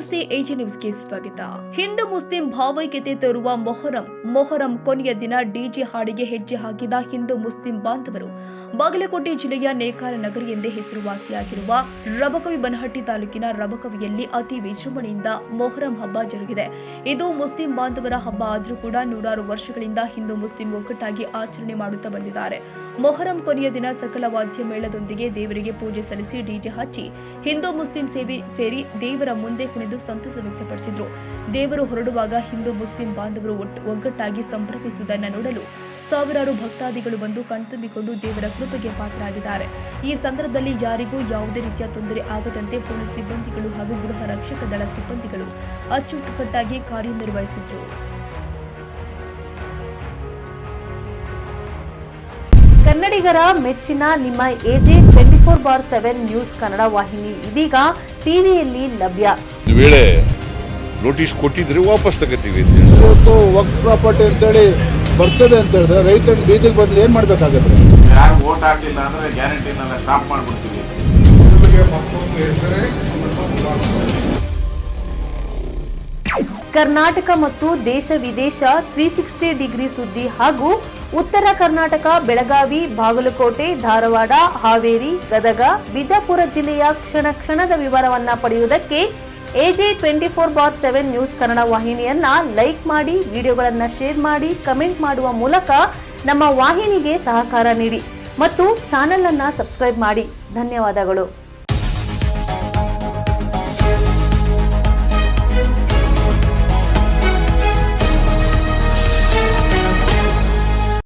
ನಮಸ್ತೆ ಎಜೆ ನ್ಯೂಸ್ಗೆ ಸ್ವಾಗತ. ಹಿಂದೂ ಮುಸ್ಲಿಂ ಭಾವೈಕ್ಯತೆ ತೋರುವ ಮೊಹರಂ ಕೊನೆಯ ದಿನ ಡಿಜೆ ಹಾಡಿಗೆ ಹೆಜ್ಜೆ ಹಾಕಿದ ಹಿಂದೂ ಮುಸ್ಲಿಂ ಬಾಂಧವರು ಬಾಗಲಕೋಟೆ ಜಿಲ್ಲೆಯ ನೇಕಾರ ನಗರಿ ಎಂದೇ ಹೆಸರುವಾಸಿಯಾಗಿರುವ ರಬಕವಿ ಬನಹಟ್ಟಿ ತಾಲೂಕಿನ ರಬಕವಿಯಲ್ಲಿ ಅತಿ ವಿಜೃಂಭಣೆಯಿಂದ ಮೊಹರಂ ಹಬ್ಬ ಜರುಗಿದೆ. ಇದು ಮುಸ್ಲಿಂ ಬಾಂಧವರ ಹಬ್ಬ ಆದರೂ ಕೂಡ ನೂರಾರು ವರ್ಷಗಳಿಂದ ಹಿಂದೂ ಮುಸ್ಲಿಂ ಒಗ್ಗಟ್ಟಾಗಿ ಆಚರಣೆ ಮಾಡುತ್ತಾ ಬಂದಿದ್ದಾರೆ. ಮೊಹರಂ ಕೊನೆಯ ದಿನ ಸಕಲ ವಾದ್ಯ ಮೇಳದೊಂದಿಗೆ ದೇವರಿಗೆ ಪೂಜೆ ಸಲ್ಲಿಸಿ ಡಿಜೆ ಹಚ್ಚಿ ಹಿಂದೂ ಮುಸ್ಲಿಂ ಸೇರಿ ದೇವರ ಮುಂದೆ ಕುಣಿದು ಸಂತಸ ವ್ಯಕ್ತಪಡಿಸಿದ್ರು. ದೇವರು ಹೊರಡುವಾಗ ಹಿಂದೂ ಮುಸ್ಲಿಂ ಬಾಂಧವರು ಒಗ್ಗಟ್ಟಾಗಿ ಸಂಭ್ರಮಿಸುವುದನ್ನು ನೋಡಲು ಸಾವಿರಾರು ಭಕ್ತಾದಿಗಳು ಬಂದು ಕಣ್ತುಂಬಿಕೊಂಡು ದೇವರ ಕೃಪೆಗೆ ಪಾತ್ರರಾಗಿದ್ದಾರೆ. ಈ ಸಂದರ್ಭದಲ್ಲಿ ಯಾರಿಗೂ ಯಾವುದೇ ರೀತಿಯ ತೊಂದರೆ ಆಗದಂತೆ ಪೊಲೀಸ್ ಸಿಬ್ಬಂದಿಗಳು ಹಾಗೂ ಗೃಹ ರಕ್ಷಕ ದಳ ಸಿಬ್ಬಂದಿಗಳು ಅಚ್ಚುಕಟ್ಟಾಗಿ ಕಾರ್ಯನಿರ್ವಹಿಸಿದ್ರು. ಕನ್ನಡಿಗರ ಮೆಚ್ಚಿನ ನಿಮ್ಮ ಎಜೆ 24/7 ನ್ಯೂಸ್ ಕನ್ನಡ ವಾಹಿನಿ ಇದೀಗ ಟಿವಿಯಲ್ಲಿ ಲಭ್ಯ. ವೇಳೆ ನೋಟಿಸ್ ಕೊಟ್ಟಿದ್ರೆ ವಾಪಸ್ ತಗೋತೀವಿ. ಇವತ್ತು ವಕ್ಫ್ ಪ್ರಾಪರ್ಟಿ ಅಂತೇಳಿ ಬರ್ತದೆ ಅಂತ ಹೇಳಿದ್ರೆ ರೈತರ ಬೀದಿಗೆ ಬದಲು ಏನ್ ಮಾಡ್ಬೇಕಾಗತ್ತೆ? ಯಾರು ವೋಟ್ ಹಾಕಲಿಲ್ಲ ಅಂದ್ರೆ ಗ್ಯಾರಂಟಿನೆಲ್ಲ ಸ್ಟಾಪ್ ಮಾಡ್ಬಿಡ್ತೀವಿ. ಕರ್ನಾಟಕ ಮತ್ತು ದೇಶ ವಿದೇಶ 360 ಡಿಗ್ರಿ ಸುದ್ದಿ ಹಾಗೂ ಉತ್ತರ ಕರ್ನಾಟಕ ಬೆಳಗಾವಿ, ಬಾಗಲಕೋಟೆ, ಧಾರವಾಡ, ಹಾವೇರಿ, ಗದಗ, ಬಿಜಾಪುರ ಜಿಲ್ಲೆಯ ಕ್ಷಣ ಕ್ಷಣದ ವಿವರವನ್ನ ಪಡೆಯುವುದಕ್ಕೆ ಎಜೆ 24/7 ನ್ಯೂಸ್ ಕನ್ನಡ ವಾಹಿನಿಯನ್ನ ಲೈಕ್ ಮಾಡಿ, ವಿಡಿಯೋಗಳನ್ನ ಶೇರ್ ಮಾಡಿ, ಕಮೆಂಟ್ ಮಾಡುವ ಮೂಲಕ ನಮ್ಮ ವಾಹಿನಿಗೆ ಸಹಕಾರ ನೀಡಿ ಮತ್ತು ಚಾನೆಲ್ ಅನ್ನ ಸಬ್ಸ್ಕ್ರೈಬ್ ಮಾಡಿ. ಧನ್ಯವಾದಗಳು.